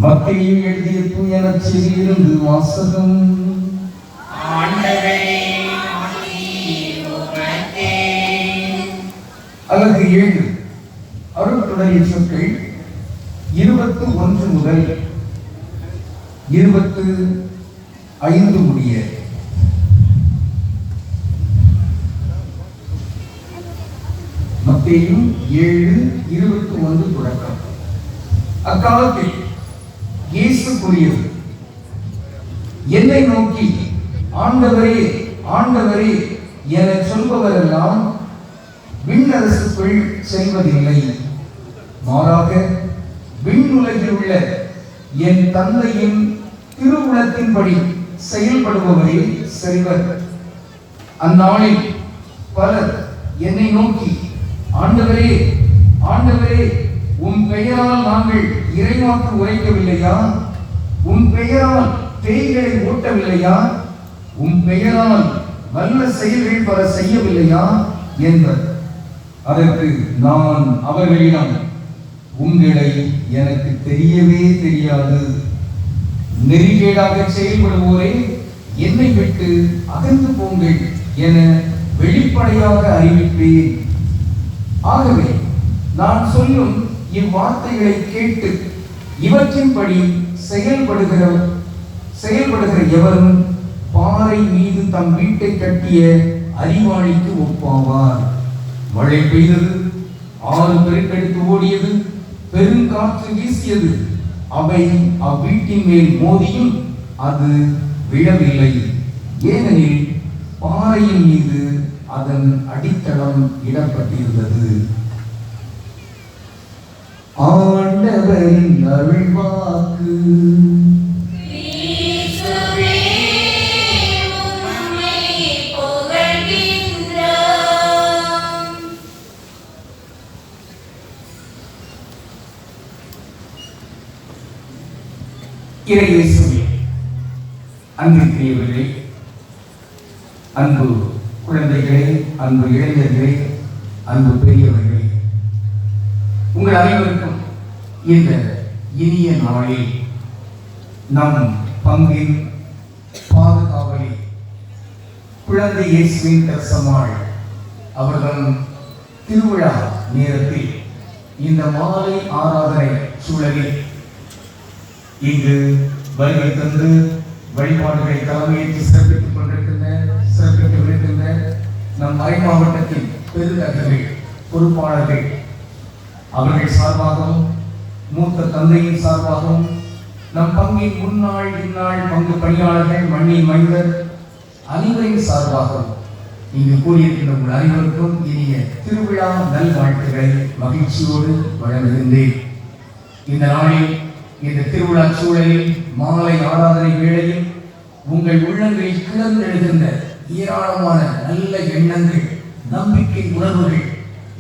மத்தேயு எழுதிய தூய நற்செய்தியிலிருந்து வாசகம். அலகு 7. அருட்தொடரிய சொற்கள் 21 முதல் 25 முடிய. மத்தேயு 7:21 தொடக்கம். அக்காலத்தில் இயேசு கூறியது, என்னை நோக்கி ஆண்டவரே ஆண்டவரே என சொல்பவரெல்லாம் விண்ணரசுக்குள் செல்வதில்லை, மாறாக விண்ணுலகில் உள்ள என் தந்தையின் திருவுளத்தின்படி செயல்படுபவரே செல்வர். அந்நாளில் பலர் என்னை நோக்கி ஆண்டவரே ஆண்டவரே உன் பெயரால் நாங்கள் இறைவாக்கு உரைக்கவில்லையா? உன் பெயரால் பேய்களை ஓட்டவில்லையா? உன் பெயரால் வல்ல செயல்கள் பல செய்யவில்லையா என்பர். அதற்கு நான் அவர்களிடம், உங்களை எனக்கு தெரியவே தெரியாது. நெறிகேடாக செயல்படுவோரே, என்னை விட்டு அகன்று போங்கள் என வெளிப்படையாக அறிவிப்பேன். ஆகவே நான் சொல்லும் இவ்வார்த்தைகளை கேட்டு இவற்றின்படி செயல்படுகிற எவரும் பாறை மீது தம் வீட்டை கட்டிய அறிவாளிக்கு ஒப்பாவார். மழை பெய்தது, ஆறு பெருக்கெடுத்து ஓடியது, பெருங்காற்று வீசியது. அவை அவ்வீட்டின் மேல் மோதியும் அது விழவில்லை, ஏனெனில் பாறையின் மீது அதன் அடித்தளம் இடப்பட்டிருந்தது. ஆண்டவரின் அருள்வாக்கு. இறையேசுவே, அன்பிற்குரியவர்களே, அன்பு குழந்தைகளே, அன்பு இளைஞர்களே, அன்பு பெரியவர்களே, உங்கள் அனைவருக்கும் இந்த இனிய நாளில் நம் பங்கின் பாதுகாவலில் குழந்தை இயேசுவின் தரிசனமாய் அவர்கள் திருவிழா நேரத்தில் இந்த மாலை ஆராதனை சூழலில் இங்கு வருகை தந்து வழிபாடுகளை தலைமையேற்று சிறப்பித்திருக்கின்ற நம் மறை மாவட்டத்தின் பெருந்தகைகள், பொறுப்பாளர்கள் அவர்கள் சார்பாகவும், மூத்த தந்தையின் சார்பாகவும், நம் பங்கின் முன்னாள் இந்நாள் பங்கு பணியாளர்கள், மண்ணின் மைந்தர் அனைவரின் சார்பாகவும் இங்கு கூறியிருக்கின்ற உங்கள் அனைவருக்கும் இனிய திருவிழா நல்வாழ்த்துக்களை மகிழ்ச்சியோடு வழங்குகின்றேன். இந்த நாளில், இந்த திருவிழா சூழலில், மாலை ஆராதனை வேளையில் உங்கள் உள்ளங்களில் கிளர்ந்தெழுகின்ற ஏராளமான நல்ல எண்ணங்கள், நம்பிக்கை உணர்வுகள்,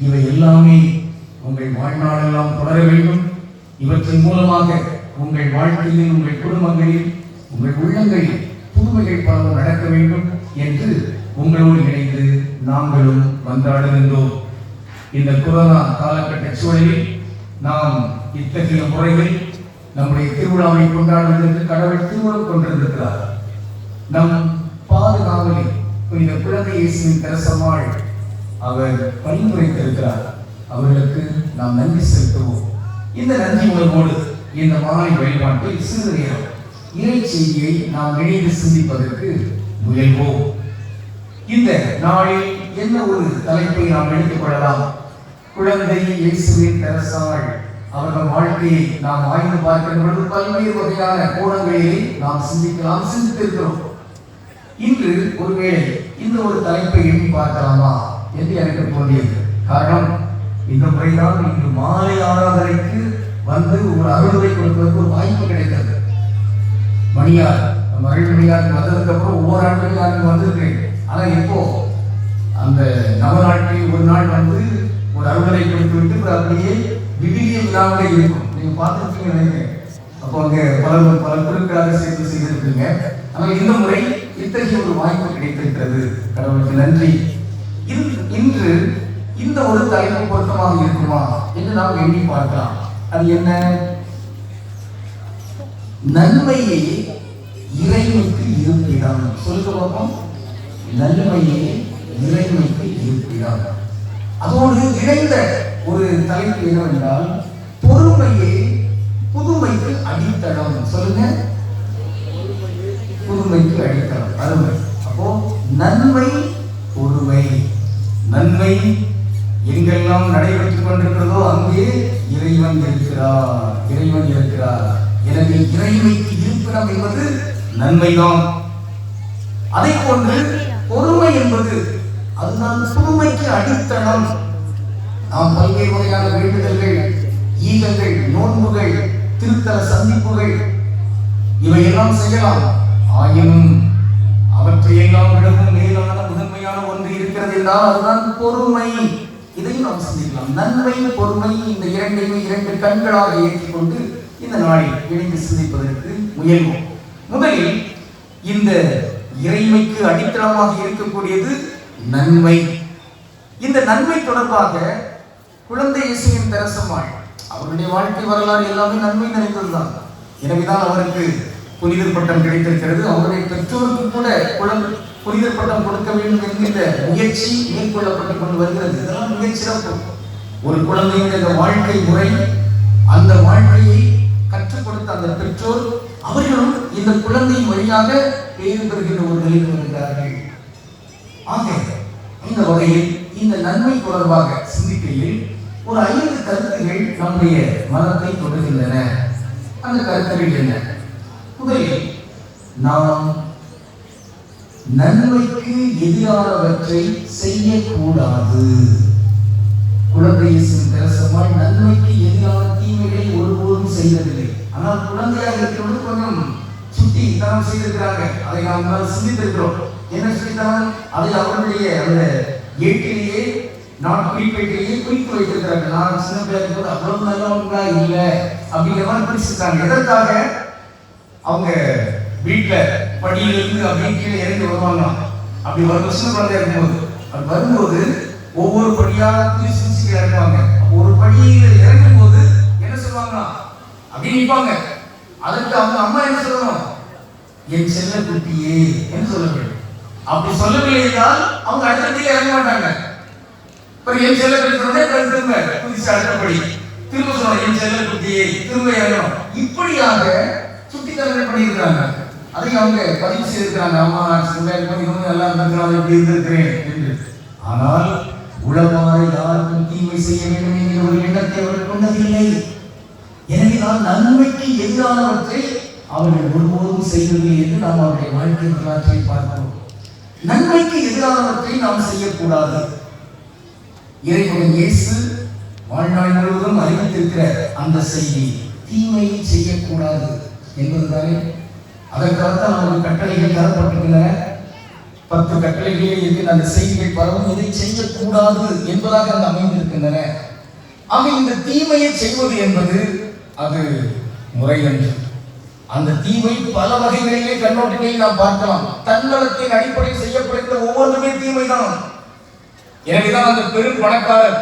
இவை எல்லாமே உங்கள் வாழ்நாளெல்லாம் தொடர வேண்டும். இவற்றின் மூலமாக உங்கள் வாழ்க்கையில், உங்கள் குடும்பங்களில், உங்கள் உள்ளங்களில் புதுமைகள் பலவும் நடக்க வேண்டும் என்று உங்களோடு இணைந்து நாங்களும் மன்றாடுகின்றோம். இந்த கொரோனா காலகட்ட சூழலில் நாம் இத்தகைய முறையில் நம்முடைய திருவிழாவை கொண்டாடுவதற்கு கடவுள் திருவுளம் கொண்டிருக்கிறார். நம் பாதுகாவலில் புனித குழந்தை இயேசுவின் தரிசனமாய் அவர் பரிந்துரைத்திருக்கிறார். அவர்களுக்கு நாம் நன்றி செலுத்துவோம். இந்த நன்றி உணர்வோடு இந்த மாலை வழிபாட்டில் சிறிது நேரம் இறை செய்தியை நாம் இணைந்து சிந்திப்பதற்கு முயல்வோம். இந்த நாளில் என்ன ஒரு தலைப்பை நாம் எடுத்துக் கொள்ளலாம்? குழந்தை இயேசுவின் தரிசனமாய் அவர்கள் வாழ்க்கையை நாம் ஆய்ந்து பார்க்கின்ற பொழுது பல்வேறு வகையான கோணங்களிலே நாம் சிந்தித்திருக்கிறோம். இன்று ஒருவேளை இந்த ஒரு தலைப்பை எண்ணி பார்க்கலாமா என்று எனக்கு தோன்றியது. காரணம், இந்த முறைதான் இன்று மாலை ஆராதனைக்கு வந்து ஒரு அறுவடை கொடுப்பதற்கு ஒரு வாய்ப்பு கிடைத்தது. மணியார் மணியாருக்கு வந்ததுக்கு அப்புறம் ஒவ்வொரு ஆண்டுகளும் வந்திருக்கேன். ஆனா இப்போ அந்த நவநாட்டில் ஒரு நாள் வந்து ஒரு அறுவடை கொடுத்து விட்டு அப்படியே விவிலிய விழாவிலே இருக்கும். நீங்க பார்த்துருக்கீங்க நினைக்கிறேன். அப்போ அங்கே பல குழுக்களாக சேர்த்து செய்திருக்கீங்க. ஆனால் இந்த முறை இத்தகைய ஒரு வாய்ப்பு கிடைத்திருக்கிறது. கடவுளுக்கு நன்றி. இன்று இந்த ஒரு தலைப்பு பொருத்தமாக இருக்குமா என்று நாம் எண்ணி பார்க்கலாம். அது என்ன? நன்மையே இறைமைக்கு இருப்பிடம். சொல்லுங்க பார்ப்போம். நன்மையே இறைமைக்கு இருப்பிடம். அதோடு இணைந்த ஒரு தலைப்பு என்னவென்றால் பொறுமையே புதுமைக்கு அடித்தளம். சொல்லுங்க. புதுமைக்கு அடித்தளம். அருமை. அப்போ நன்மை பொறுமை. நன்மை எங்கெல்லாம் நடைபெற்றுக் கொண்டிருக்கிறதோ அங்கே இறைவன் இருக்கிறார். இறைவன் இருக்கிறார். எனவே இறைமைக்கு இருப்பிடம் என்பது நன்மைதான். அதை போன்று பொறுமை என்பது அதுதான் புதுமைக்கு அடித்தளம். நாம் பல்வேறு வகையான வேண்டுதல்கள், ஈகங்கள், நோன்புகள், திருத்தல சந்திப்புகள் இவையெல்லாம் செய்யலாம். ஆயினும் அவற்றையெல்லாம் விடவும் மேலான முதன்மையான ஒன்று இருக்கிறது என்றால் அதுதான் பொறுமை. இதையும் நாம் சிந்திக்கலாம். நன்மை பொறுமை இந்த இரண்டையுமே இரண்டு கண்களாக ஏற்றிக்கொண்டு இந்த நாளில் இணைந்து சிந்திப்பதற்கு முயல்வோம். முதலில் இந்த இறைமைக்கு அடித்தளமாக இருக்கக்கூடியது நன்மை. இந்த நன்மை தொடர்பாக குழந்தை இயேசுவின் தெரசம்மாள் அவருடைய வாழ்க்கை வரலாறு எல்லாமே நன்மை நிறைந்ததுதான். எனவேதான் அவருக்கு புனிதர் பட்டம் கிடைத்திருக்கிறது. அவருடைய பெற்றோருக்கு கூட புனிதர் பட்டம் கொடுக்க வேண்டும் என்கின்ற முயற்சி மேற்கொள்ளப்பட்டுக் கொண்டு வருகிறது. இதெல்லாம் மிக சிறப்பு. ஒரு குழந்தையின் அந்த வாழ்க்கை முறை, அந்த வாழ்க்கையை கற்றுக் கொடுத்த அந்த பெற்றோர் அவர்களும் இந்த குழந்தையின் வழியாக பேறு பெறுகின்ற ஒரு நிலையில் வருகிறார்கள். ஆக இந்த வகையில் இந்த நன்மை தொடர்பாக சிந்திக்கையில் ஒரு 5 கருத்துகள் நம்முடைய மனத்தை தொடுகின்றன. அந்த கருத்துகள் என்ன? முதலில் நாம் நன்மைக்கு எதிரானவற்றை செய்யக்கூடாது. குழந்தை இயேசுவின் தெரசம்மாள் நன்மைக்கு எதிரான தீமைகளை ஒருபோதும் செய்ததில்லை. ஆனால் குழந்தையாக இருக்கிறது கொஞ்சம் சுட்டி தனம் செய்திருக்கிறாங்க. அதை நாம் சிந்தித்திருக்கிறோம். என்ன சொல்லித்தான் அதை அவர்களுடைய அந்த ஏட்டிலேயே நான் குறிப்பேட்டிலேயே குறித்து வைத்திருக்கிறாங்க. நான் சின்ன பிள்ளைக்கு போது அவ்வளவு நல்லவங்களா இல்லை அப்படிங்கிற மாதிரி குறிச்சிருக்காங்க. எதற்காக? அவங்க வீட்டுல படியிலிருந்து அப்படியே கீழே இறங்கி வருவாங்க. அப்படி ஒரு சின்ன குழந்தையா இருக்கும்போது அப்படி வரும்போது ஒவ்வொரு படியாக குறிச்சு இறங்குவாங்க. ஒரு படியில இறங்கும் போது என்ன சொல்லுவாங்க? அப்படி நிற்பாங்க. அதற்கு அவங்க அம்மா என்ன சொல்லணும்? என் செல்ல குட்டியே என்று சொல்ல வேண்டும். அப்படி சொல்லவில்லை என்றால் அவங்க அடுத்த இறங்க மாட்டாங்க. என் செல்ல குட்டி திரும்ப புதுசு அடுத்தபடி திரும்ப சொல்லணும் என் செல்ல குட்டியே திரும்ப இறங்கணும். இப்படியாக சுட்டித்தரங்கள் பண்ணியிருக்கிறாங்க. அதை அவங்க பதிவு செய்திருக்கிறாங்க. அம்மா நல்லா இருந்தாலும் எப்படி இருந்திருக்கிறேன் என்று. ஆனால் உலகமாக யாருக்கும் தீமை செய்ய வேண்டும் என்கிற ஒரு எண்ணத்தை அவர்கள் கொண்டதில்லை. எனவே நான் நன்மைக்கு எதிரானவற்றை அவர்கள் ஒருபோதும் செய்வதில்லை என்று நாம் அவருடைய வாழ்க்கை வரலாற்றை பார்க்கிறோம். நன்மைக்கு எதிரானவற்றை நாம் செய்யக்கூடாது. இறைவன் இயேசு வாழ்நாள் முழுவதும் அறிவித்திருக்கிற அந்த செய்தி தீமையை செய்யக்கூடாது என்பதுதானே. அதற்காகத்தான் நமக்கு கட்டளைகள் தரப்பட்டுள்ளன. 10 கட்டளைகளில் இருக்கிற அந்த செய்திகள் பரவும் இதை செய்யக்கூடாது என்பதாக அந்த அமைந்திருக்கின்றன. ஆக இந்த தீமையை செய்வது என்பது அது முறையன்று. அந்த தீமை பல வகைகளிலே கண்ணோட்டங்களில் நாம் பார்க்கலாம். தன்னலத்தின் அடிப்படையில் செய்யப்படுகிற ஒவ்வொன்றுமே தீமைதான். எனவேதான் அந்த பெரும் பணக்காரர்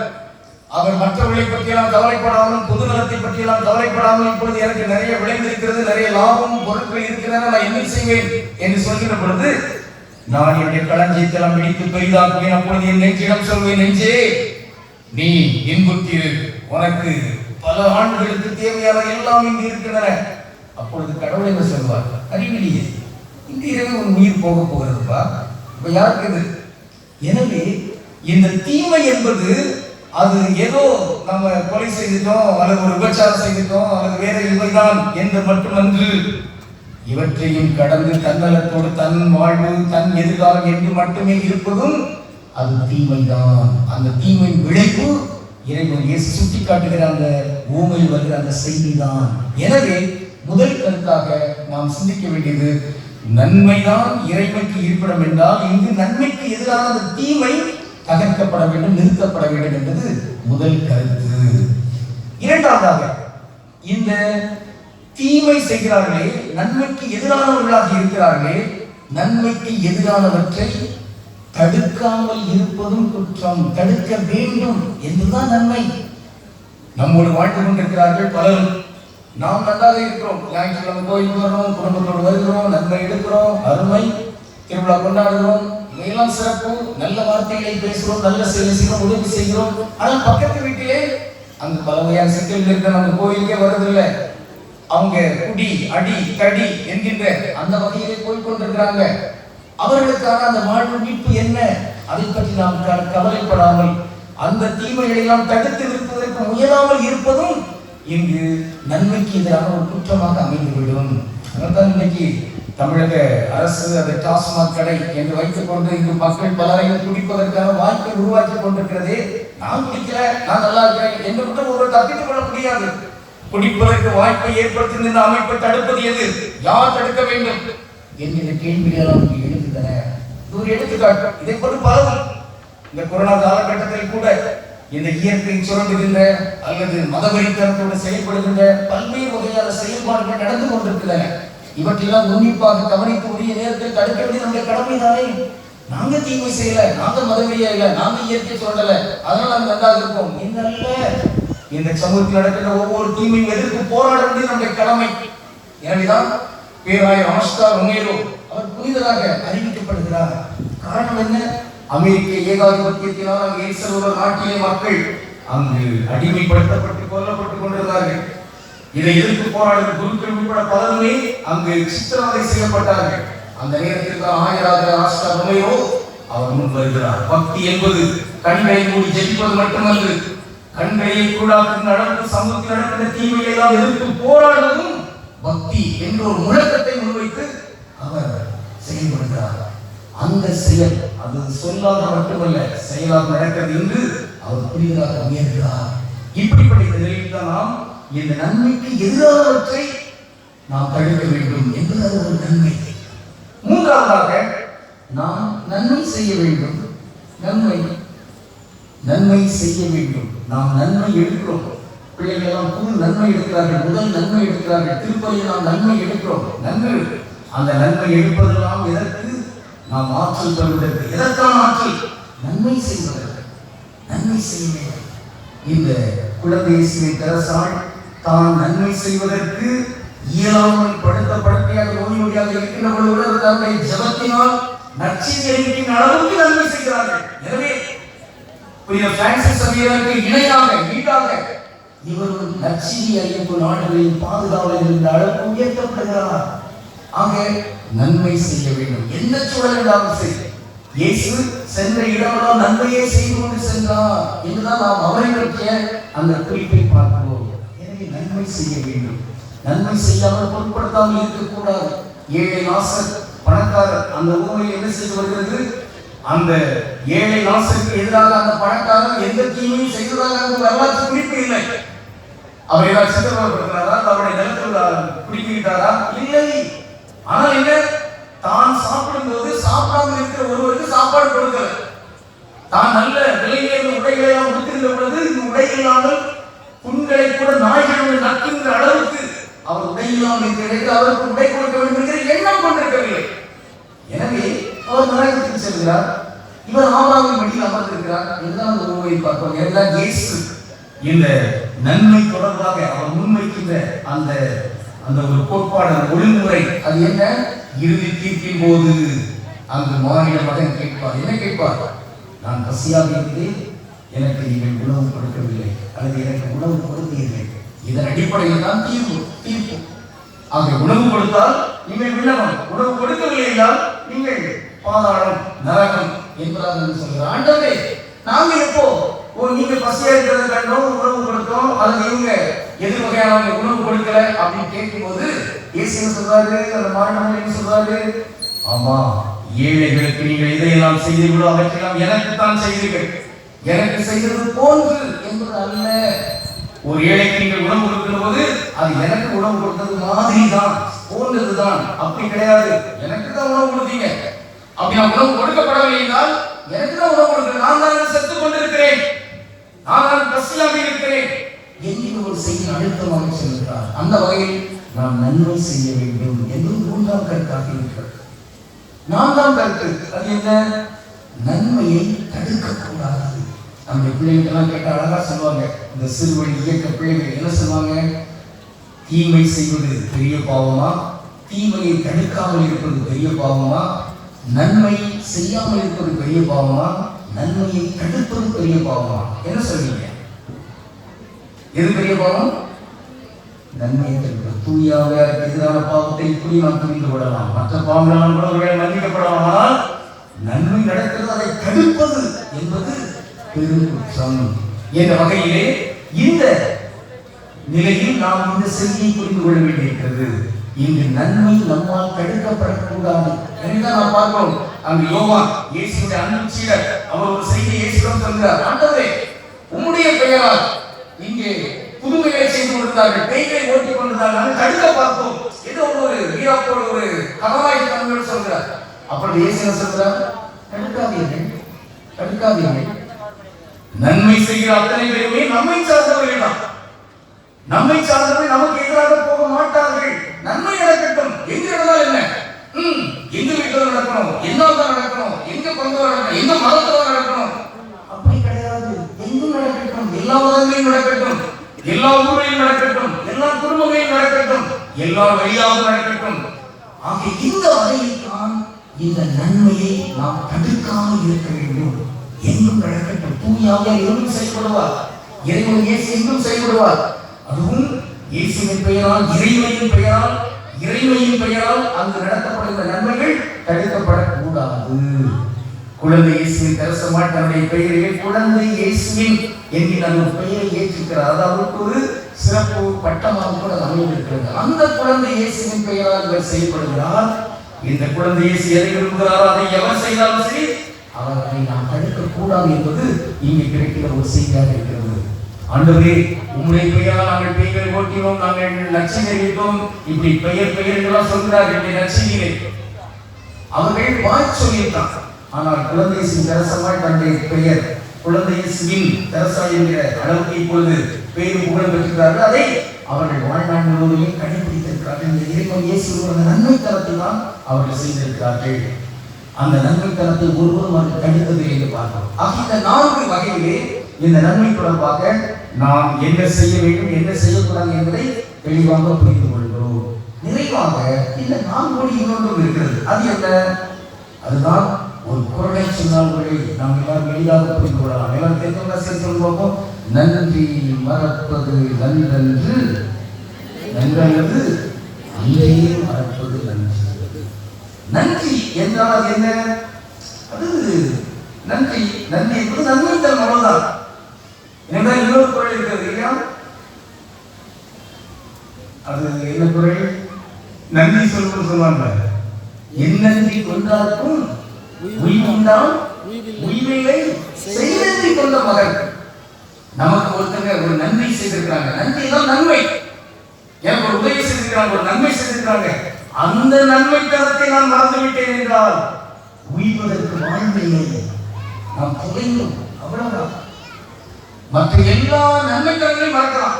அவர் மற்றவர்களை பற்றியெல்லாம் கவலைப்படாமல், பொது நலத்தை பற்றியெல்லாம் கவலைப்படாமல், இப்பொழுது எனக்கு நிறைய விளைந்திருக்கிறது, நிறைய லாபம் பொருட்கள் இருக்கிறது, நான் என்ன செய்வேன் என்று சொல்கிற பொழுது நான் என்னுடைய களஞ்சியத்தெல்லாம் பிடித்து பெரிதாக்குவேன். அப்பொழுது என் நெஞ்சிடம் சொல்வேன், நெஞ்சே நீ இன்புற்றிரு, உனக்கு பல ஆண்டுகளுக்கு தேவையான எல்லாம் இங்கு இருக்கின்றன. அப்பொழுது கடவுள் என்ன சொல்வார்? அறிவிலியே, இந்த இரவு உன் உயிர் போக போகிறதுப்பா. இப்ப யாருக்கு இது? எனவே இந்த தீமை என்பது அது ஏதோ நம்ம கொலை செய்துட்டோம் அல்லது ஒரு விபச்சாரம் செய்துட்டோம் அல்லது வேற இவைதான் என்று மட்டுமன்று, இவற்றையும் கடந்து தன்னலத்தோடு தன் வாழ்வு தன் எதிர்காலம் என்று மட்டுமே இருப்பதும் அது தீமைதான். அந்த தீமை விளைவு இறைவன் இயேசு சுட்டி காட்டுகிற அந்த ஊமையில் வருகிற அந்த செய்திதான். எனவே முதல் கருத்தாக நாம் சிந்திக்க வேண்டியது நன்மைதான் இறைமைக்கு இருப்பிடம் என்றால் இங்கு நன்மைக்கு எதிரான அந்த தீமை தகர்க்கப்பட வேண்டும், நிறுத்தப்பட வேண்டும் என்பது முதல் கருத்து. இரண்டாவதாக இந்த தீமை செய்கிறார்களே, நன்மைக்கு எதிரானவர்களாக இருக்கிறார்களே, நன்மைக்கு எதிரானவற்றை தடுக்காமல் இருப்பதும் குற்றம். தடுக்க வேண்டும் என்பதுதான் நன்மை. நம்மோடு வாழ்ந்து கொண்டிருக்கிறார்கள் பலர். நாம் நல்லாவே இருக்கிறோம். ஞாயிற்றுக்கிழமை கோயிலுக்கு வர்றோம், குடும்பத்தோடு வருகிறோம், நன்மை எடுக்கிறோம், அருமை திருவிழா கொண்டாடுகிறோம், இவையெல்லாம் சிறப்பு. நல்ல வார்த்தைகளை பேசுகிறோம், நல்ல செயலை செய்கிறோம், உதவி செய்கிறோம். ஆனால் பக்கத்து வீட்டிலே அங்கு பல வகையான சிக்கல் இருக்க நம்ம கோயிலுக்கே வருவதில்லை. அவங்க குடி அடி தடி என்கின்ற அந்த வகையிலே போய் கொண்டிருக்கிறாங்க. அவர்களுக்கான அந்த வாழ்வு மீட்பு என்ன, அதை பற்றி நாம் கவலைப்படாமல் அந்த தீமைகளை நாம் தடுத்து நிறுத்துவதற்கு முயலாமல் இருப்பதும் இங்கு நன்மைக்கு எதிரான ஒரு குற்றமாக அமைந்துவிடும். அதனால்தான் இன்னைக்கு தமிழக அரசு அதை டாஸ்மாக் கடை என்று வைத்துக் கொண்டு இங்கு மக்கள் பலரையும் குடிப்பதற்கான வாய்ப்பை உருவாக்கி கொண்டிருக்கிறதே. நான் குடிக்கல, நான் நல்லா இருக்கிறேன் என்று மட்டும் ஒருவர் தப்பித்துக் கொள்ள முடியாது. குடிப்பதற்கு வாய்ப்பை ஏற்படுத்தி இந்த அமைப்பை தடுப்பது எது, யார் தடுக்க வேண்டும் என்கிற கேள்விகள் இங்கு எழுதுகின்றன. ஒரு எடுத்துக்காட்டு இதை கொண்டு பலவும் இந்த கொரோனா காலகட்டத்தில் கூட இந்த இயற்கை சுரண்டுகின்ற அல்லது மதவெறித்தனத்தோடு செயல்படுகின்ற பல்வேறு வகையான செயல்பாடுகள் நடந்து கொண்டிருக்கின்றன. இவற்றெல்லாம் உன்னிப்பாக கவனித்து உரிய நேரத்தில் தடுக்க வேண்டிய நம்முடைய கடமை தானே. நாங்க தீமை செய்யல, நாங்க மதவெறியா இல்ல, நாங்க இயற்கை சுரண்டல, அதனால நாங்க நன்றாக இருப்போம். இன்னல்ல, இந்த சமூகத்தில் நடக்கின்ற ஒவ்வொரு தீமையும் எதிர்த்து போராட வேண்டியது நம்முடைய கடமை. எனவேதான் பேராயர் ஆஸ்கார் ரொமேரோ அவர் புனிதராக அறிவிக்கப்படுகிறார். காரணம் என்ன? அமெரிக்க ஏகாதிபத்தியத்தினால் அங்கு எல்சல்வடோர் நாட்டிலே மக்கள் அங்கு அடிமைப்படுத்தப்பட்டு கொல்லப்பட்டுக் கொண்டிருந்தார்கள். இதை எதிர்த்து போராடும் குருக்கள் உட்பட பலருமே அங்கு சித்திரவதை செய்யப்பட்டார்கள். அந்த நேரத்தில் தான் ஆயராக ஆஸ்கார் ரொமேரோ அவர் முன் வருகிறார். பக்தி என்பது கண்களை மூடி ஜெபிப்பது மட்டுமல்ல, கண்களை கூடாக்குகின்ற அளவுக்கு சமூகத்தில் நடக்கின்ற தீமையை எல்லாம் எதிர்த்து போராடுவதும் பக்தி என்ற ஒரு முழக்கத்தை முன்வைத்து அவர் செயல்படுகிறார். அந்த செயல் அது சொல்லாத மட்டுமல்ல, செயலாக நடக்கிறது என்று அவர் புரிதலாக முயல்கிறார். இப்படிப்பட்ட நிலையில் தான் நாம் இந்த நன்மைக்கு எதிரானவற்றை நாம் தடுக்க வேண்டும் என்பது ஒரு நன்மை. மூன்றாவதாக நாம் நன்மை செய்ய வேண்டும். நன்மை செய்ய வேண்டும். நாம் நன்மை எடுக்கிறோம். பிள்ளைகள் எல்லாம் புது நன்மை எடுக்கிறார்கள், முதல் நன்மை எடுக்கிறார்கள். திருப்பதியில் நாம் நன்மை எடுக்கிறோம். நன்மை, அந்த நன்மை எடுப்பதெல்லாம் எதற்கு? நாம் ஆற்றல் பெறுவதற்கு. எதற்கான ஆற்றல்? நன்மை செய்வதற்கு. நன்மை செய்ய வேண்டும். இந்த குழந்தை இயேசுவின் தெரசாள் தான் நன்மை செய்வதற்கு இயலாமல் படுக்கையாக நோயாக இருக்கின்ற பொழுது தன்னுடைய ஜபத்தினால் நற்செய்தி அறிவிக்கின்ற அளவுக்கு நன்மை செய்கிறார்கள். எனவே பிரான்சிஸ் சபையாருக்கு இணையாக ஈடாக இவர் நற்செய்தி அறிவிப்பு நாடுகளின் பாதுகாவலர் என்ற அளவுக்கு உயர்த்தப்படுகிறார். ஆக நன்மை செய்ய வேண்டும். என்ன சூழல் என்றாலும் சரி, இயேசு சென்ற இடமெல்லாம் நன்மையே செய்து கொண்டு சென்றார் என்றுதான் நாம் அவரை பற்றிய அந்த குறிப்பை பார்க்கிறோம். எனவே நன்மை செய்ய வேண்டும். நன்மை செய்யாமல் பொருட்படுத்தாமல் இருக்கக்கூடாது. ஏழை நாசர் பணக்காரர் அந்த ஊரில் என்ன செய்து வருகிறது? அந்த ஏழை நாசருக்கு எதிராக அந்த பணக்காரர் எந்த தீமையும் செய்ததாக வரலாற்று குறிப்பு இல்லை. அவர் ஏதாவது சித்தப்படுகிறாரா? அவருடைய நிலத்தில் குடிக்கிட்டாரா? இல்லை. ஆனால் என்ன, தான் சாப்பிடும் போது சாப்பிடாமல் இருக்கிற ஒருவருக்கு சாப்பாடு கொடுக்கல. தான் நல்ல விலையிலிருந்து உடைகளை எல்லாம் உடுத்திருந்த பொழுது இந்த உடை இல்லாமல் புண்களை கூட நாய்கள் நக்குகின்ற அளவுக்கு அவர் உடை இல்லாமல் இருக்கிற அவருக்கு உடை கொடுக்க வேண்டும் என்கிற எண்ணம் கொண்டிருக்கவில்லை. எனவே அவர் நரகத்துக்கு செல்கிறார். இவர் ஆபராவின் மடியில் அமர்ந்திருக்கிறார். இதுதான் அந்த உருவை பார்ப்போம். எல்லாம் இயேசு இந்த நன்மை தொடர்பாக அவர் முன்வைக்கின்ற அந்த அந்த ஒரு கோட்பாடு, அந்த ஒழுங்குமுறை, அது என்ன? இறுதி தீர்ப்பின் போது அங்கு மாநில மகன் கேட்பார். என்ன கேட்பார்? நான் பசியாக இருந்தேன், எனக்கு நீங்கள் உணவு கொடுக்கவில்லை, அல்லது எனக்கு உணவு கொடுத்தீர்கள். இதன் அடிப்படையில் தான் தீர்ப்பு. அங்கு உணவு கொடுத்தால் நீங்கள் விண்ணகம், உணவு கொடுக்கவில்லை என்றால் நீங்கள் பாதாளம், நரகம் என்பதாக சொல்கிறார். ஆண்டவரே, நாங்க எப்போ நீங்கள் பசியா இருக்கிறத கண்டோம், உணவு கொடுத்தோம், அல்லது இவங்க எதிர் வகையான உணவு கொடுக்கல அப்படின்னு கேட்கும்போது இயேசு சொல்றாரு, அந்த மாநிலம் என்ன சொல்றாரு? ஆமா, ஏழைகளுக்கு நீங்கள் இதையெல்லாம் செய்தீர்களோ அவற்றையெல்லாம் எனக்கு தான் செய்தீர்கள், எனக்கு செய்தது போன்று என்பது அல்ல. ஒரு ஏழைக்கு நீங்கள் உணவு கொடுக்கிற போது அது எனக்கு உணவு கொடுத்தது மாதிரி தான், போன்றதுதான். அப்படி கிடையாது. எனக்கு தான் உணவு கொடுத்தீங்க, அப்படி நான் உணவு கொடுக்கப்படவில்லை என்றால் எனக்கு தான் உணவு கொடுக்கிறேன், நான் தான் செத்துக் கொண்டிருக்கிறேன், நான் தான் பசியாக இருக்கிறேன் என்று ஒரு செய்தி அழுத்தமாக சொல்கிறார். அந்த வகையில் நாம் நன்மை செய்ய வேண்டும் என்று மூன்றாம் கருத்தாக இருக்கிறது. நான்காம் கருத்து அது என்ன? நன்மையை தடுக்கக்கூடாது. நம்முடைய பிள்ளைகளுக்கெல்லாம் கேட்ட அழகா சொல்லுவாங்க, இந்த சிறுவழி இயக்க பிள்ளைகள் என்ன சொல்லுவாங்க? தீமை செய்வது பெரிய பாவமா, தீமையை தடுக்காமல் இருப்பது பெரிய பாவமா, நன்மை செய்யாமல் இருப்பது பெரிய பாவமா, நன்மையை தடுப்பது பெரிய பாவமா? என்ன சொல்றீங்க? எது பெரிய பாவம்? நன்மையை தடுப்பது. தூயாவிற்கு எதிரான பாவத்தை இப்படி நாம் புரிந்து கொள்ளலாம். மற்ற பாவங்களால் கூட ஒருவேளை மன்னிக்கப்படலாம். ஆனால் நன்மை நடக்கிறது, அதை தடுப்பது என்பது பெரும் குற்றம் என்ற வகையிலே இந்த நிலையில் நாம் இந்த செய்தியை புரிந்து கொள்ள வேண்டியிருக்கிறது. இங்கு நன்மை நம்மால் தடுக்கப்படக்கூடாது. எனவேதான் நாம் பார்க்கிறோம், அங்கு யோவான் இயேசுவின் அன்பு சீடர் அவர் ஒரு செய்தியை இயேசுவிடம் சொல்கிறார். ஆண்டவரே, உம்முடைய பெயரால் இங்கே புதுமையை செய்து கொண்டிருந்தார்கள், பேய்களை ஓட்டிக் கொண்டிருந்தார்கள், தடுக்க பார்த்தோம். ஏதோ ஒரு வீராப்போடு ஒரு கதவாய் தன்மையோடு சொல்கிறார். அப்படி இயேசு சொல்கிறார், தடுக்காதீர்கள், தடுக்காதீர்கள். நன்மை செய்கிற அத்தனை பேருமே நம்மை சார்ந்தவர்கள் தான். நம்மை சார்ந்தவர்கள் நமக்கு எதிராக போக மாட்டார்கள். நன்மை நடக்கட்டும். எங்க நடந்தால் என்ன? எங்க வீட்டில் நடக்கணும், என்னால்தான் நடக்கணும், எங்க பங்கு நடக்கணும், எங்க மதத்தில் நடக்கணும், அப்படி கிடையாது. எங்கும் நடக்கட்டும், எல்லா மதங்களையும் நடக்கட்டும், எல்லா ஊரையும் நடக்கட்டும், எல்லா குடும்பங்களையும் நடக்கட்டும், எல்லா வழியாகவும் நடக்கட்டும். ஆக இந்த வகையில் தான் இந்த நன்மையை நாம் தடுக்காமல் இருக்க வேண்டும். எங்கும் நடக்கட்டும். தூயாவியார் எங்கும் செயல்படுவார், இறைவன் இயேசு எங்கும் செயல்படுவார். அதுவும் இயேசுவின் பெயரால், இறைமையின் பெயரால் அங்கு நடத்தப்படுகிற நன்மைகள் தடுக்கப்படக்கூடாது. குழந்தை இயேசுவின் தரிசனமாய் தன்னுடைய பெயரையே குழந்தை இயேசுவின் என்கிற அந்த பெயரை ஏற்றிருக்கிறார். அதாவது ஒரு சிறப்பு பட்டமாக கூட அமைந்திருக்கிறது. அந்த குழந்தை இயேசுவின் பெயரால் இவர் செயல்படுகிறார். இந்த குழந்தை இயேசு எதை விரும்புகிறாரோ அதை எவர் செய்தாலும் சரி அவர்களை நாம் தடுக்கக்கூடாது என்பது இங்கே கிடைக்கிற ஒரு செய்தியாக இருக்கிறது. ஆண்டவரே, உம்முடைய பெயரால் நாங்கள் பேய்களை ஓட்டினோம், நாங்கள் நற்செய்திட்டோம், இப்படி பெயர்களெல்லாம் சொல்கிறார்கள் நற்செய்தியிலே. அவர்கள் வாய் சொல்லியிருக்காங்க. ஆனால் குழந்தை இயேசுவின் தரிசனமாய் தன்னுடைய பெயர் குழந்தை இயேசுவின் தரிசா என்கிற அளவுக்கு இப்பொழுது பேரும் புகழ் பெற்றிருக்கிறார்கள். அதை அவர்கள் வாழ்நாள் முழுவதும் கடைபிடித்திருக்கிறார்கள். இந்த இறைவன் இயேசுவின் நன்மை தரத்தை தான் அவர்கள் செய்திருக்கிறார்கள். அந்த நன்மை தரத்தை ஒருவரும் அவர்கள் தடுத்தது என்று பார்க்கிறோம். ஆக இந்த 4 வகையிலே இந்த நன்மை தொடர்பாக நாம் என்ன செய்ய வேண்டும், என்ன செய்யக்கூடாது என்பதை தெளிவாக புரிந்து கொள்கிறோம். நிறைவாக இந்த 4 இன்னொன்றும் இருக்கிறது. அது என்ன? அதுதான் ஒரு குரலை சொன்னால்களை நாம் எல்லாரும் எளிதாக புரிந்து கொள்ளலாம். எல்லாரும் தெரிஞ்சவங்க சேர்த்து சொல்லுவோம். நன்றி மறப்பது நன்றன்று, நன்றல்லது அன்றே மறப்பது நன்றி. நன்றி என்றால் என்ன? அது நன்றி என்பது நன்மை தரும், அவ்வளவுதான். எனவே இன்னொரு குரல் இருக்கிறது இல்லையா? அது என்ன குரல்? நன்றி சொல்லுவாங்க. என் நன்றி கொண்டாருக்கும் உய்வுண்டாம், உய்வில்லை செய்நன்றி கொண்ட மகன். நமக்கு ஒருத்தங்க ஒரு நன்றி செய்திருக்காங்க. நன்றி தான் நன்மை. எனக்கு ஒரு உதவி செய்திருக்கிறாங்க, ஒரு நன்மை செய்திருக்காங்க. அந்த நன்மை தரத்தை நான் மறந்துவிட்டேன் என்றால் உய்வதற்கு வாழ்வில்லை, நாம் தொலைந்தோம், அவ்வளவுதான். மற்ற எல்லா நன்மை தரங்களையும் மறக்கலாம்.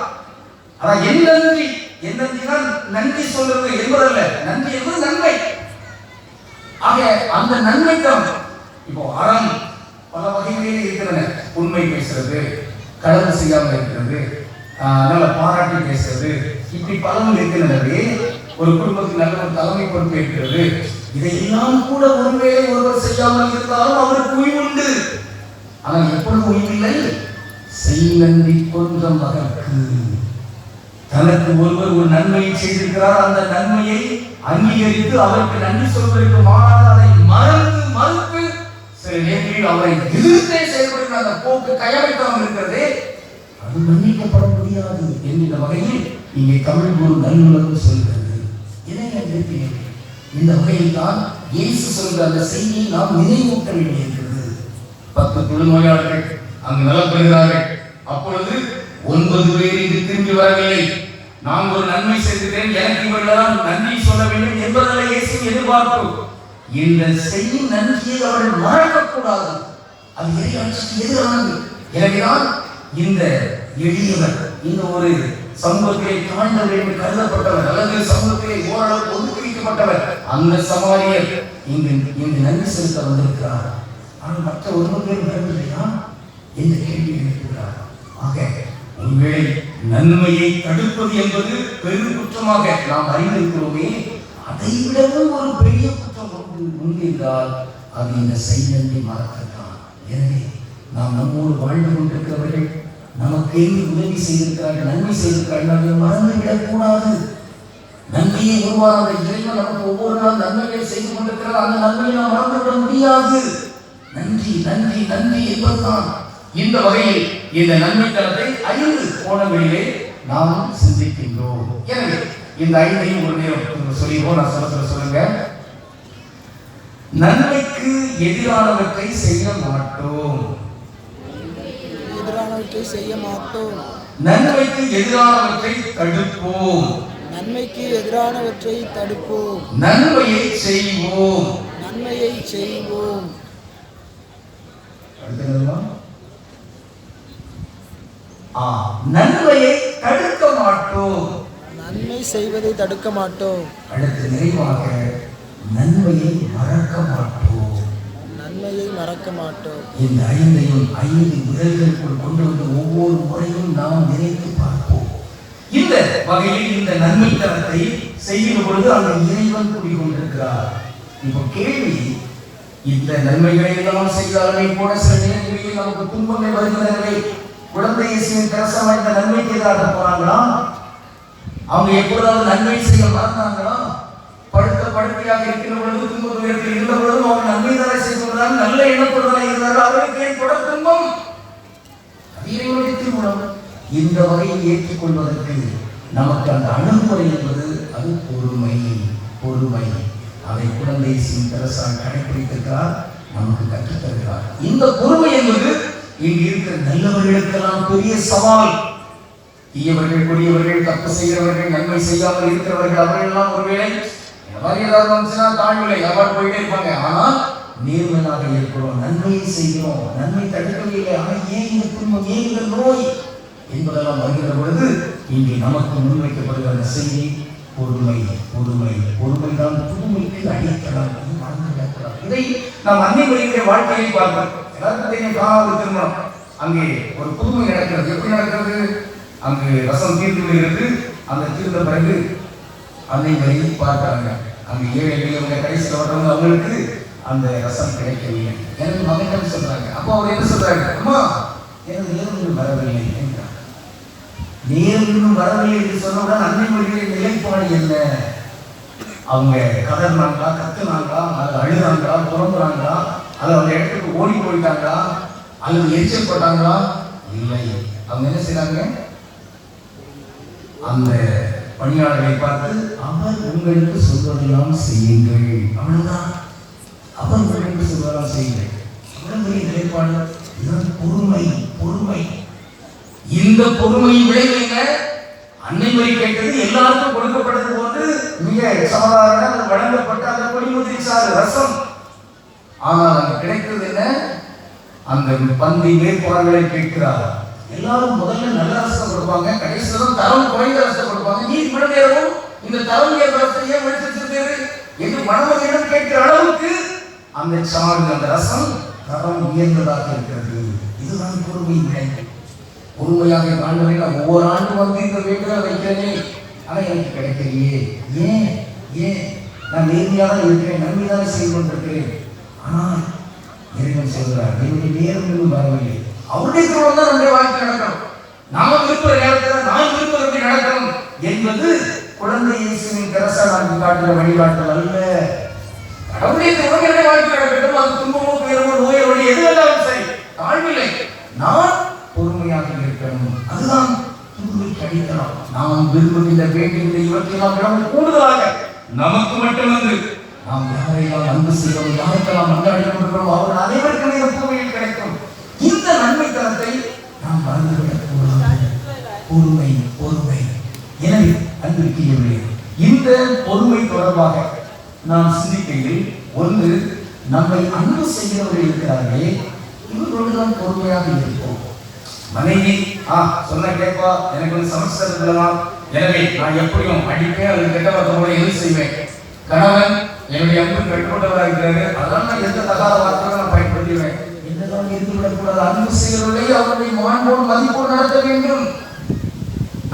ஆனா என் நன்றி தான் நன்றி சொல்றது என்பதல்ல. நன்றி என்பது நன்மை. ஆக அந்த நன்மை தான் இப்போ அறம் பல வகைகளிலே இருக்கிறது. உண்மை பேசுறது, களவு செய்யாமல் இருக்கிறது, நல்ல பாராட்டி பேசுறது, இப்படி பலவும் இருக்கிறது. ஒரு குடும்பத்துக்கு நல்ல ஒரு தலைமை பொறுப்பு இருக்கிறது. இதையெல்லாம் கூட ஒருவேளை ஒருவர் செய்யாமல் இருந்தாலும் அவருக்கு உய்வுண்டு. ஆனால் எப்பொழுது உய்வில்லை? செய்நன்றி கொன்ற மகனுக்கு. தனக்கு ஒருவர் ஒரு நன்மையை செய்திருக்கிறார், அந்த நன்மையை அங்கீகரித்து அவருக்கு நன்றி சொல்வதற்கு மாறாக அதை மறுத்து சில நேரங்களில் அவரை எதிர்த்தே செயல்படுகிற அந்த போக்கு கயமைக்காமல் இருக்கிறதே, அது மன்னிக்கப்பட முடியாது என்கிற வகையில் இங்கே தமிழ் ஒரு நல்லுறவு சொல்கிறது. இந்த வகையில் தான் இயேசு சொல்கிற அந்த செய்தியை நாம் நினைவூட்ட வேண்டியிருக்கிறது. 10 தொழுநோயாளர்கள் அங்கு நலப்படுகிறார்கள். அப்பொழுது 9 பேர் இங்கு திரும்பி வரவில்லை. நான் ஒரு நன்மை செய்கிறேன், எனக்கு இவர்களெல்லாம் நன்றி சொல்ல வேண்டும் என்பதல்ல இயேசு எதிர்பார்ப்பு. இந்த செய்யும் நன்றியை அவர்கள் மறக்கக்கூடாது. அது இறையாட்சிக்கு எதிரானது. எனவேதான் இந்த எளியவர், இந்த ஒரு சமூகத்திலே தாழ்ந்தவர் என்று கருதப்பட்டவர், அல்லது சமூகத்திலே ஓரளவு ஒதுக்கி வைக்கப்பட்டவர், அந்த சமாரியர் இங்கு நன்றி செலுத்த வந்திருக்கிறார். ஆனால் மற்ற ஒருவர் வரவில்லையா என்று கேள்வி எழுப்புகிறார். ஆக ஒருவேளை நன்மையை தடுப்பது என்பது பெரும் குற்றமாக நாம் அறிந்திருக்கிறோமே, அதை விடவும் ஒரு பெரிய குற்றம் உண்டு என்றால் அது இந்த செய்நன்றி மறக்கத்தான். எனவே நாம் நம்மோடு வாழ்ந்து கொண்டிருக்கிறவர்கள் நமக்கு உதவி செய்திருக்கிறார்கள், நன்மை செய்திருக்கிறார்கள், அதை மறந்துவிடக் கூடாது. நன்மையை உருவான இறைவன் நமக்கு ஒவ்வொரு நாள் நன்மைகளை செய்து கொண்டிருக்கிறார். அந்த நன்மையை நாம் மறந்துவிட முடியாது. நன்றி நன்றி நன்றி என்பதுதான். இந்த வகையில் இந்த நன்மை தளத்தை 5 கோணங்களிலே நாம் சிந்திக்கின்றோம். எனவே இந்த 5ஐயும் ஒரு நேரம் சொல்லிடுவோம். நான் சொல்லுங்க. நன்மைக்கு எதிரானவற்றை செய்ய மாட்டோம். நன்மைக்கு எதிரானவற்றை தடுப்போம். நன்மைக்கு எதிரானவற்றை தடுப்போம். நன்மையை செய்வோம். நன்மையை செய்வோம். நன்மையை தடுக்க மாட்டோம். நன்மை செய்வதை தடுக்க மாட்டோம். அடுத்து நிறைவாக நன்மையை மறக்க மாட்டோம். நன்மையை மறக்க மாட்டோம். இந்த 5ஐயும் 5 விரல்களுக்குள் கொண்டு வந்து ஒவ்வொரு முறையும் நாம் நினைத்து பார்ப்போம். இந்த வகையில் இந்த நன்மை தரத்தை செய்கிற பொழுது அந்த இறைவன் கூடிக்கொண்டிருக்கிறார். இப்போ கேள்வி, இந்த நன்மைகளை எல்லாம் செய்தாலே கூட சில நேரங்களில் நமக்கு துன்பங்கள் வருகிறதில்லை. குழந்தை இயேசுவின் கரசமா இந்த நன்மைக்கு எதிராக போனாங்களா? அவங்க எப்பொழுதாவது நன்மை செய்ய மறந்தாங்களா? படுக்கையாக இருக்கிற பொழுது துன்ப துயரத்தில் இருந்த பொழுதும் அவங்க நன்மை தானே செய்தார்கள், நல்ல எண்ணப்படுவதாக இருந்தார்கள். அவர்களுக்கு ஏற்பட துன்பம் இறைவனுடைய திருமணம். இந்த வகையை ஏற்றுக்கொள்வதற்கு நமக்கு அந்த அணுகுமுறை என்பது அது பொறுமை. பொறுமை அதை குழந்தை இயேசுவின் கரசால் கடைபிடித்திருக்கிறார், நமக்கு கற்றுத்தருகிறார். இந்த பொறுமை என்பது இங்கு இருக்கிற நல்லவர்களுக்கெல்லாம் பெரிய சவால். தீயவர்கள், கொடியவர்கள், தப்பு செய்கிறவர்கள், நன்மை செய்யாமல் இருக்கிறவர்கள், அவர்கள் எல்லாம் ஒருவேளை ஏதாவது வந்துச்சுன்னா தாழ்வுகளை எவ்வாறு போயிட்டே இருப்பாங்க. ஆனால் நேர்மையாக இருக்கிறோம், நன்மையை செய்கிறோம், நன்மை தடுக்கவில்லை. ஆனால் ஏன் இந்த துன்பம், ஏன் இந்த நோய் என்பதெல்லாம் வருகிற பொழுது இங்கே நமக்கு முன்வைக்கப்படுகிற அந்த செய்தி பொறுமை. பொறுமை பொறுமைதான் புதுமைக்கு அடித்தளம். இதை நாம் அன்னை வழிகிற வாழ்க்கையை பார்ப்போம். எல்லாருக்கும் காணாத திருமணம், அங்கே ஒரு புதுமை நடக்கிறது. எப்படி நடக்கிறது? அங்கு ரசம் தீர்ந்து விடுகிறது. அந்த தீர்ந்த பிறகு அன்னை வழியை பார்க்கிறாங்க. அங்கு 7 எளியவங்க கடைசியில் வர்றவங்க, அவங்களுக்கு அந்த ரசம் கிடைக்கவில்லை. எனக்கு மகன் சொல்றாங்க. அப்போ அவர் என்ன சொல்றாங்க? அம்மா, எனக்கு நேரம் வரவில்லை என்றார். நேரம் வரவில்லை என்று சொன்னவுடன் அன்னை வழிகளின் நிலைப்பாடு என்ன? அவங்க கதறினாங்களா, கத்துனாங்களா, அல்லது அழுதாங்களா, புறம்புறாங்களா, அல்லது அந்த இடத்துக்கு ஓடி போயிட்டாங்களா, அல்லது எரிச்சல் பட்டாங்களா? இல்லை. அவங்க என்ன செய்றாங்க? அந்த பணியாளர்களை பார்த்து, அவர் உங்களுக்கு சொல்வதெல்லாம் செய்யுங்கள். அவ்வளவுதான். அவர் உங்களுக்கு சொல்வதெல்லாம் செய்யுங்கள். அவ்வளவு நிலைப்பாடு. இதுதான் பொறுமை. பொறுமை. இந்த பொறுமையை விளைவுங்க அன்னை வழி கேட்டது எல்லாருக்கும் கொடுக்கப்பட்டது போன்று மிக சாதாரண வழங்கப்பட்ட அந்த கொடிமுதிரி சாறு ரசம். ஆனால் அங்கு கிடைக்கிறது என்ன? அந்த பந்தி மேற்பார்வையை கேட்கிறார். எல்லாரும் முதல்ல நல்ல ரசம் கொடுப்பாங்க, கடைசியில தரம் குறைந்த ரசம் கொடுப்பாங்க. நீ இவ்வளவு நேரமும் இந்த தரம் ஏற்ப ரசத்தை ஏன் வச்சிருக்கிறது என்று மணமகளிடம் கேட்கிற அளவுக்கு அந்த சாறு, அந்த ரசம் தரம் உயர்ந்ததாக இருக்கிறது. இதுதான் பொறுமை விளைவு. பொறுமையாக ஆண்டவரை நான் ஒவ்வொரு ஆண்டும் வந்து இந்த வேண்டுதல் வைக்கிறேனே, ஆனால் எனக்கு கிடைக்கலையே. ஏன் ஏன் நான் நேர்மையாக இருக்கிறேன், நன்மையாக செய்து கொண்டிருக்கிறேன். ஆனால் இறைவன் சொல்கிறார், என்னுடைய நேரம் இன்னும் வரவில்லை. அவருடைய திருமணம் தான் நம்முடைய வாழ்க்கை நடக்கணும். நாம விரும்புகிற நேரத்தில் நான் விரும்புகிறபடி நடக்கணும் என்பது குழந்தை இயேசுவின் கரசா நமக்கு காட்டுகிற வழிகாட்டல் அல்ல. கடவுளுடைய திருமணம் என்னுடைய வாழ்க்கை நடக்கட்டும். அது துன்பமோ துயரமோ நோயோ எதுவெல்லாம் சரி, தாழ்வில்லை. நான் பொறுமையாக இருக்கணும். அதுதான் புதுமைக்கு அடித்தளம். நாம் விரும்புகின்ற வேண்டுகின்ற இவற்றையெல்லாம் கடவுள் கூடுதலாக நமக்கு மட்டுமன்று நாம் யாரையெல்லாம் அன்பு செய்வோம், யாருக்கெல்லாம் மன்றாடி கொண்டிருக்கிறோம், அவர்கள் அனைவருக்குமே பொறுமையில் கிடைக்கும். இந்த நன்மை தரத்தை நாம் மறந்துவிடக் கூடாது. பொறுமை பொறுமை. எனவே அன்பிற்குரியவர்களே, இந்த பொறுமை தொடர்பாக நாம் சிந்திக்கையில், ஒன்று, நம்மை அன்பு செய்கிறவர்கள் இருக்கிறார்களே, இவர்களோடு தான் பொறுமையாக இருப்போம். மனைவி சொன்ன கேட்பா, எனக்கு வந்து சமஸ்கிருதம் சொல்லலாம், எனவே நான் எப்படியும் அடிப்பேன், அது கெட்ட வார்த்தை எது செய்வேன். கணவன் என்னுடைய அன்பு கட்டுப்பட்டவராக இருக்கிறாரு, அதெல்லாம் நான் எந்த தகாத வார்த்தைகளை நான் பயன்படுத்துவேன். என்னதான் இருந்துவிடக்கூடாது. அன்பு செய்கிறவர்களை அவருடைய மாண்போடு மதிப்போடு நடத்த வேண்டும்.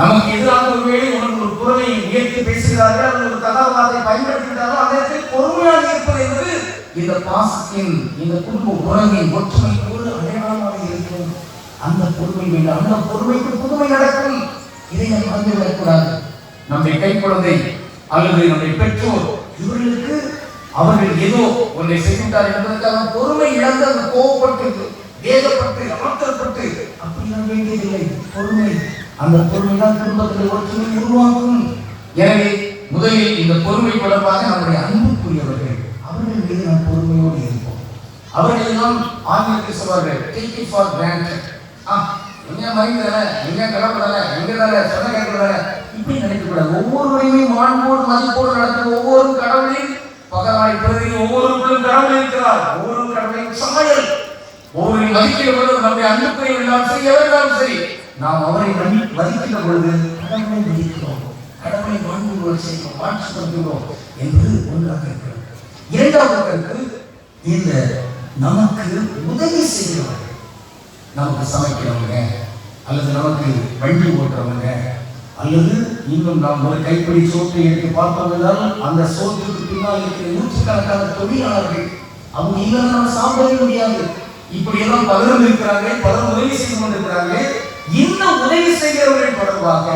நமக்கு எதிராக ஒருவேளை உனக்கு ஒரு குரலை உயர்த்தி பேசுகிறார்கள், அல்லது ஒரு கதாபாரத்தை பயன்படுத்துகிறார்கள், அதற்கு பொறுமையாக இருப்பது என்பது இந்த பாசத்தின், இந்த குடும்ப உறவின் ஒற்றுமைக்கு ஒரு அடையாளமாக இருக்கும். அந்த பொறுமை வேண்டும், அந்த பொறுமைக்கு புதுமை நடக்கும். இதை நாம் மறந்துவிடக்கூடாது. நம்முடைய கைக்குழந்தை அல்லது நம்முடைய பெற்றோர், இவர்களுக்கு அவர்கள் ஏதோ ஒன்றை செய்துவிட்டார் என்பதற்காக பொறுமை இழந்து அந்த கோபப்பட்டு வேகப்பட்டு ஆற்றப்பட்டு அப்படி நான் வேண்டியதில்லை. பொறுமை, அந்த பொறுமைதான் குடும்பத்தில் ஒற்றுமை உருவாக்கும். எனவே முதலில் இந்த பொறுமை தொடர்பாக நம்முடைய அன்புக்குரியவர்கள், அவர்கள் மீது நாம் பொறுமையோடு இருப்போம். அவர்கள் எல்லாம் ஆங்கிலத்தில் சொல்வார்கள், take it for granted. எங்க மறைந்தல, எங்க கடப்படல, எங்க சொன்ன கேட்கல, இப்படி நினைக்கக்கூடாது. ஒவ்வொருவரையுமே மாண்போடு மதிப்போடு நடத்தும் ஒவ்வொரு கடவுளையும் பகவாய் பிரதி ஒவ்வொருவருக்கும் கடவுள் இருக்கிறார். ஒவ்வொரு கடவுளையும் சாயல், ஒவ்வொரு மதிக்கிற பொழுது நம்முடைய அன்புக்குரிய இருந்தாலும் சரி, எவர்களாலும் சரி, நாம் அவரை மதிக்கின்ற பொழுது கடவுளை மதிக்கிறோம், கடவுளை மாண்புகள் செய்கிறோம், வாழ்த்துகிறோம் என்பது ஒன்றாக இருக்கிறது. இரண்டாவது கருத்து, இந்த நமக்கு உதவி செய்கிறவர்கள், நமக்கு சமைக்கிறவங்க அல்லது நமக்கு வண்டி ஓட்டுறவங்க அல்லது இன்னும் நாம் ஒரு கைப்பிடி சோற்றை எடுத்து பார்த்தோம்னால் அந்த சோற்றுக்கு பின்னால் இருக்கிற நூற்றுக்கணக்கான தொழிலாளர்கள், அவங்க இல்லைன்னா நம்ம சாப்பிடவே முடியாது. இப்படி எல்லாம் பலரும் இருக்கிறாங்க, பலரும் உதவி செய்து கொண்டிருக்கிறாங்க. இந்த உதவி செய்கிறவர்கள் தொடர்பாக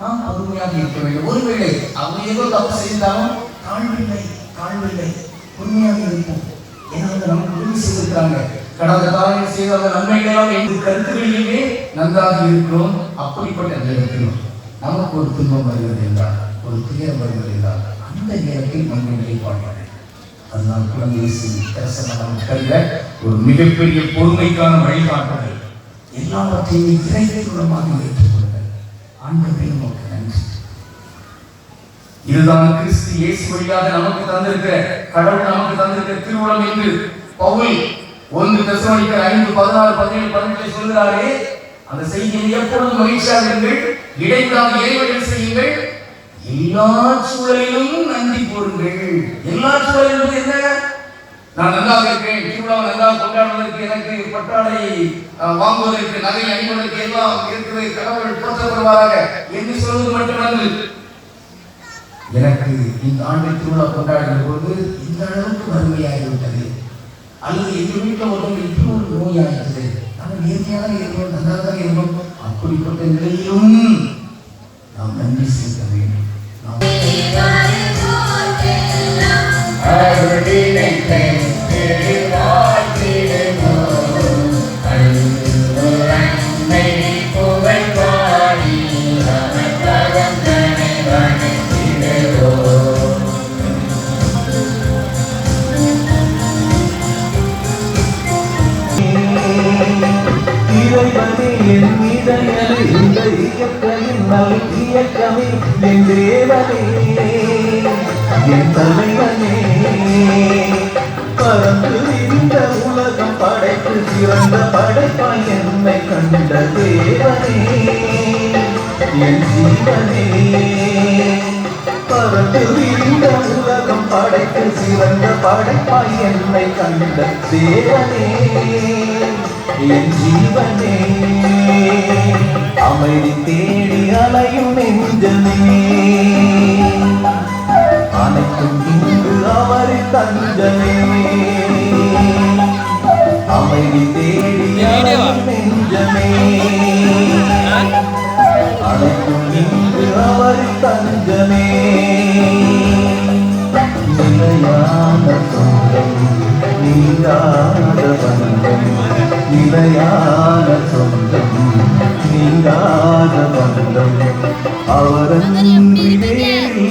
நாம் பொறுமையாக இருக்க வேண்டும். ஒருவேளை அவங்க ஏதோ தப்பு செய்தாலும் தாழ்வில்லை, பொறுமையாக இருப்போம். ஏன்னா நமக்கு உதவி செய்திருக்கிறாங்க. கடந்த காலையில் செய்த அந்த நன்மைகளால் எங்கள் கருத்துகளிலே நன்றாக இருக்கிறோம். அப்படிப்பட்ட நேரத்தில் நமக்கு ஒரு துன்பம் வருகிறது என்றால், ஒரு துயரம் வருகிறது என்றால், அந்த நேரத்தில் நம்முடைய நிலைப்பாடு அதனால் குழந்தை கருத ஒரு மிகப்பெரிய பொறுமைக்கான வழிகாட்டுதல். எல்லாவற்றையும் இறைவனமாக ஏற்றுக்கொள்ளுங்கள். ஆண்டவரே நமக்கு நன்றி. இதுதான் கிறிஸ்து இயேசு வழியாக நமக்கு தந்திருக்கிற, கடவுள் நமக்கு தந்திருக்கிற திருவுளம் என்று பவுல் 1 தெசலோனிக்கர் 5:16-17-18 சொல்கிறாரே. அந்த செய்தியில் எப்பொழுதும் மகிழ்ச்சியாக இருங்கள், இடைவிடாத இறைவழிகள் செய்யுங்கள், எல்லா சூழலிலும் நன்றி கூறுங்கள். எல்லா சூழலிலும் என்ன? நான் நன்றாக இருக்கேன், திருவிழாவை நன்றாக கொண்டாடுவதற்கு, எனக்கு பட்டாடை வாங்குவதற்கு, நகை அணிவதற்கு எல்லாம் இருக்கிறது, கடவுள் போற்றப்படுவாராக என்று சொல்வது மட்டுமல்ல, எனக்கு இந்த ஆண்டு திருவிழா கொண்டாடுகிற போது இந்த அளவுக்கு வறுமையாகிவிட்டது, அல்லது எங்கள் வீட்டில் ஒருத்தவங்க இப்படி ஒரு நோயாகிட்டது, நாங்கள் நேர்மையாக இருக்கிறோம், நன்றாக இருக்கிறோம், அப்படிப்பட்ட நிலையிலும் நாம் நன்றி செலுத்த வேண்டும். இயக்கமே என் தேவனே, என் தலைவனே, பறந்து இந்த உலகம் படைத்து சிறந்த படைப்பாய் என்னை கண்ட தேவனே, என் ஜீவனே, பறந்து இந்த உலகம் படைத்து சிறந்த படைப்பாய் என்னை கண்ட தேவனே, என் ஜீவனே, அமைதி தேடி அலையும் நெஞ்சமே, அனைத்தும் இங்கு அவரை தஞ்சமே, அமைதி தேடி அலையும் நெஞ்சமே, அனைத்தும் இங்கு அவரை தஞ்சமே, நிலையான சொந்தம் நீங்காத பந்தம், நிலையான சொந்தம் நீங்காத பந்தம், அவரன்றி வேறு